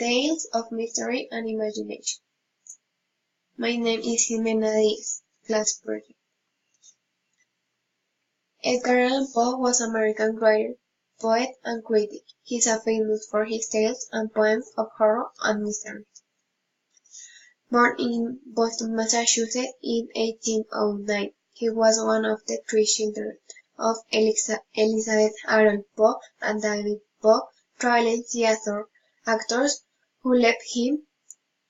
Tales of Mystery and Imagination. My name is Ximena Diaz, class project. Edgar Allan Poe was an American writer, poet, and critic. He is famous for his tales and poems of horror and mystery. Born in Boston, Massachusetts in 1809, he was one of the three children of Elizabeth Aaron Poe and David Poe, traveling theater actors who left him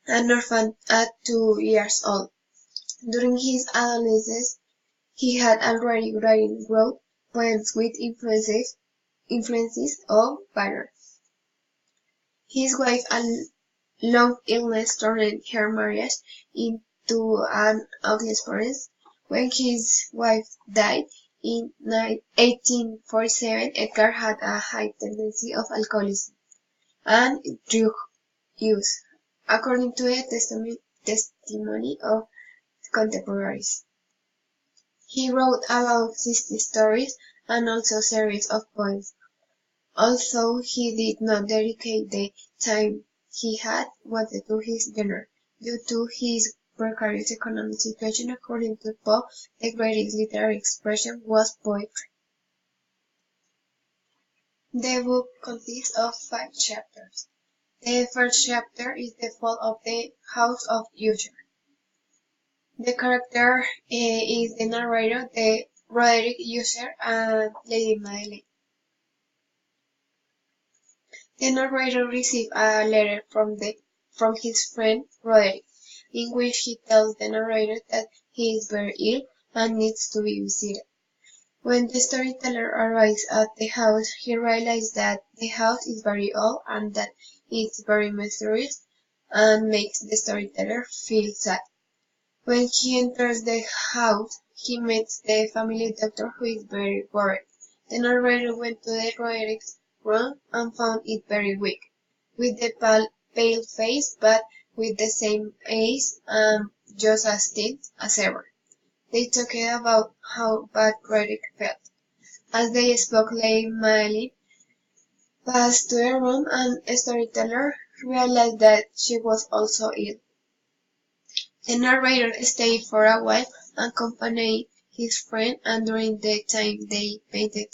an orphan at 2 years old. During his adolescence, he had already wrote poems with influences of Byron. His wife and long illness turned her marriage into an ugly experience. When his wife died in 1847, Edgar had a high tendency of alcoholism and drug use, according to a testimony of contemporaries. He wrote about 60 stories and also a series of poems, although he did not dedicate the time he had wanted to his genre. Due to his precarious economic situation, according to Poe, the greatest literary expression was poetry. The book consists of 5 chapters. The first chapter is the fall of the House of Usher. The character is the narrator, the Roderick Usher and Lady Madeleine. The narrator received a letter from his friend Roderick, in which he tells the narrator that he is very ill and needs to be visited. When the storyteller arrives at the house, he realizes that the house is very old and that it's very mysterious, and makes the storyteller feel sad. When he enters the house, he meets the family doctor, who is very worried. The narrator went to the Roderick's room and found it very weak, with the pale face, but with the same eyes and just as thin as ever. They talked about how bad Roderick felt. As they spoke, Lady Madeleine passed to the room, and the storyteller realized that she was also ill. The narrator stayed for a while and accompanied his friend, and during the time they painted,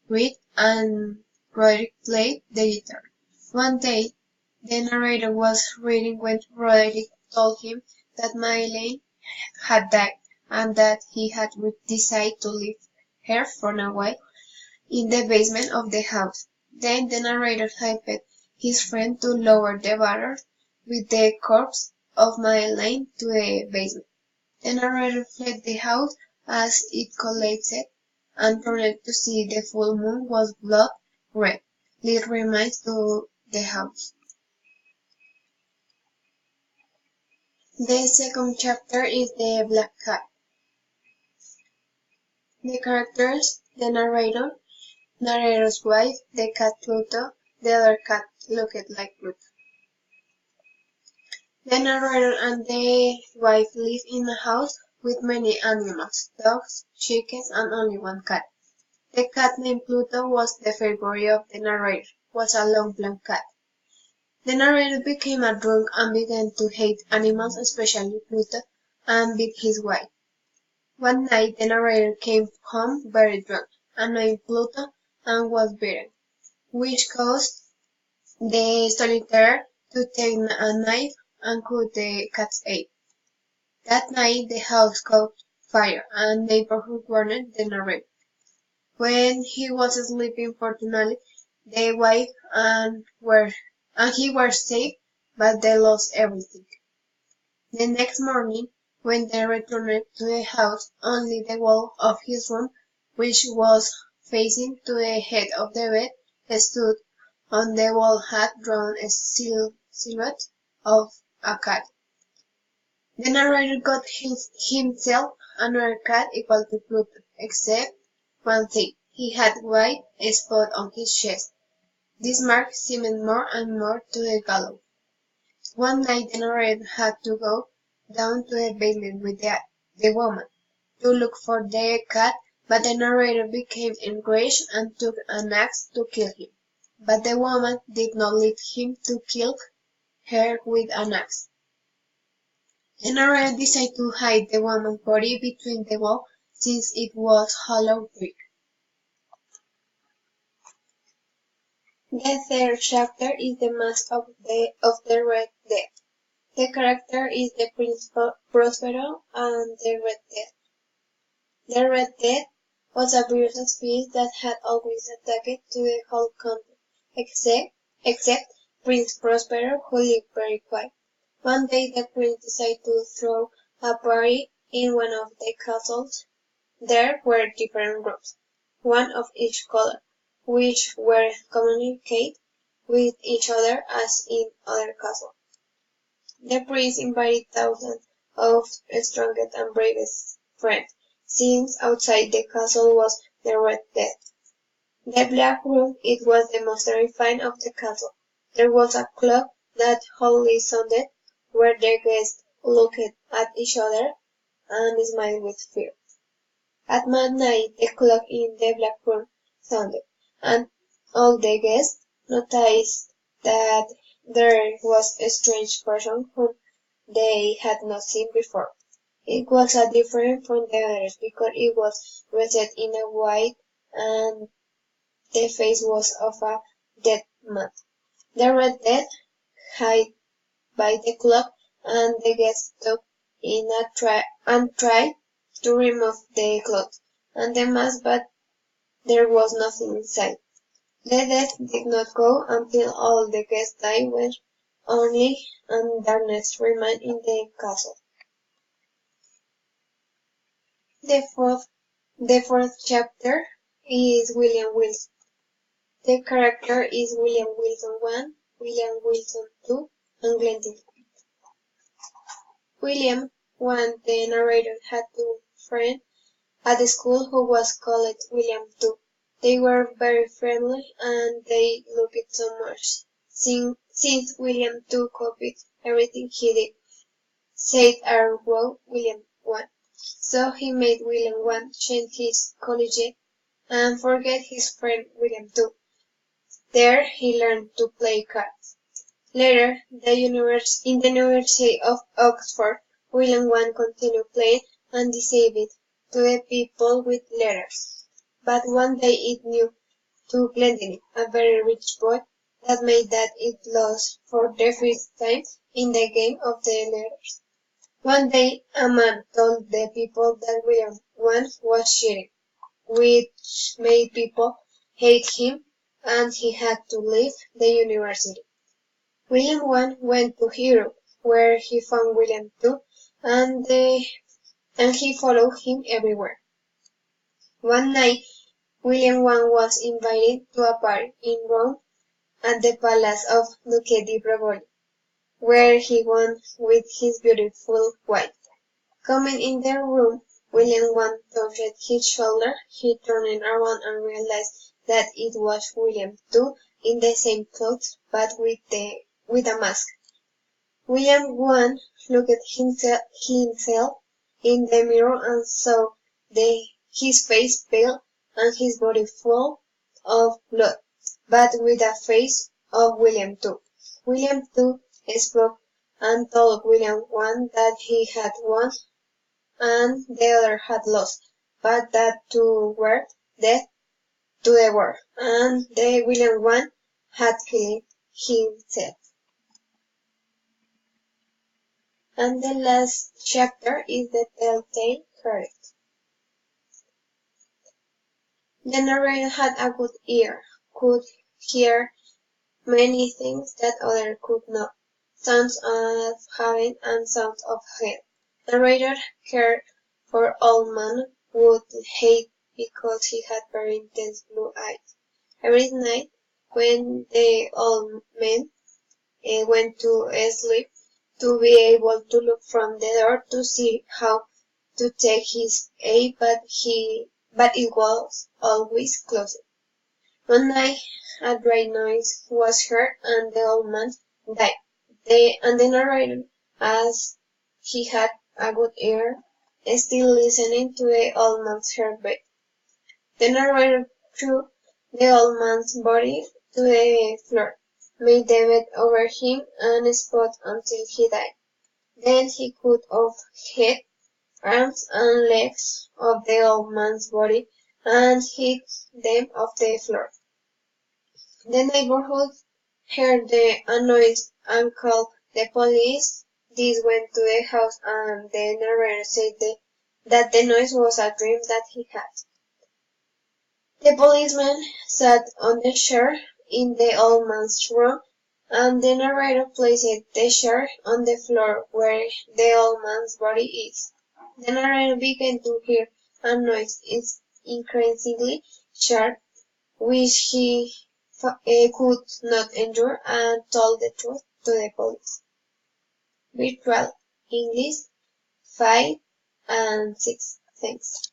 read, and Roderick played the guitar. One day, the narrator was reading when Roderick told him that Madeleine had died, and that he had decided to leave her for a while in the basement of the house. Then the narrator helped his friend to lower the ladder with the corpse of Madeleine to the basement. The narrator fled the house as it collapsed, and turned to see the full moon was blood red, lead remains to the house. The second chapter is the Black Cat. The characters: the narrator, narrator's wife, the cat Pluto, the other cat looked like Pluto. The narrator and the wife live in a house with many animals, dogs, chickens, and only one cat. The cat named Pluto was the favorite of the narrator, was a long black cat. The narrator became a drunk and began to hate animals, especially Pluto, and beat his wife. One night the narrator came home very drunk, annoying Pluto, and was beaten, which caused the storyteller to take a knife and cut the cat's eye. That night the house caught fire, and neighborhood warned the narrator. When he was sleeping, fortunately, the wife and he were safe, but they lost everything. The next morning, when they returned to the house, only the wall of his room, which was facing to the head of the bed, stood. On the wall had drawn a silhouette of a cat. The narrator got himself another cat equal to Pluto, except one thing: he had a white spot on his chest. This mark seemed more and more to the gallows. One night the narrator had to go down to the basement with the woman to look for the cat, but the narrator became enraged and took an axe to kill him. But the woman did not leave him to kill her with an axe. The narrator decided to hide the woman's body between the wall since it was hollow brick. The third chapter is the Mask of the Red Death. The character is the Prince Prospero and the Red Death. The Red Death was a virus species that had always attacked to the whole country, except Prince Prospero, who lived very quiet. One day the prince decided to throw a party in one of the castles. There were different rooms, one of each color, which were communicate with each other as in other castles. The prince invited thousands of strongest and bravest friends, since outside the castle was the Red Death. The Black Room it was the most terrifying of the castle. There was a clock that wholly sounded, where the guests looked at each other and smiled with fear. At midnight the clock in the Black Room sounded, and all the guests noticed that there was a strange person whom they had not seen before. It was different from the others because it was dressed in a white and the face was of a dead man. The Red Death hid by the clock and the guests took in and tried to remove the cloth and the mask, but there was nothing inside. The death did not go until all the guests died when only and darkness remained in the castle. The fourth chapter is William Wilson. The character is William Wilson 1, William Wilson 2, and Glendinning. William 1, the narrator, had two friends at the school who was called William 2. They were very friendly and they loved it so much. Since William 2 copied everything he did, said or wrote William 1. So he made William 1 change his college and forget his friend William 2. There he learned to play cards. Later, in the University of Oxford, William 1 continued playing and deceived to the people with letters. But one day it knew to Glendinning, a very rich boy, that made that it lost for the first time in the game of the letters. One day a man told the people that William 1 was cheating, which made people hate him and he had to leave the university. William 1 went to Europe, where he found William 2 and he followed him everywhere. One night, William 1 was invited to a party in Rome at the palace of Duque di Bravoli, where he went with his beautiful wife. Coming in the room, William 1 touched his shoulder. He turned around and realized that it was William 2 in the same clothes, but with a mask. William 1 looked at himself in the mirror and saw his face pale and his body full of blood, but with a face of William 2. William 2 spoke and told William 1 that he had won and the other had lost, but that two were dead to the war, and the William 1 had killed himself. And the last chapter is the Telltale Heart. The narrator had a good ear, could hear many things that others could not, sounds of heaven and sounds of hell. Narrator cared for old man would hate because he had very intense blue eyes. Every night when the old man went to sleep, to be able to look from the door to see how to take his aim, but it was always closed. One night a great noise was heard and the old man died. The narrator, as he had a good ear, still listening to the old man's heartbeat. The narrator threw the old man's body to the floor. made the bed over him and spot until he died. Then he cut off head, arms and legs of the old man's body and hid them off the floor. The neighborhood heard the noise and called the police. These went to the house and the narrator said that the noise was a dream that he had. The policeman sat on the chair in the old man's room, and the narrator placed the chair on the floor where the old man's body is. The narrator began to hear a noise increasingly sharp, which he could not endure, and told the truth to the police. Virtual English 5 and 6. Thanks.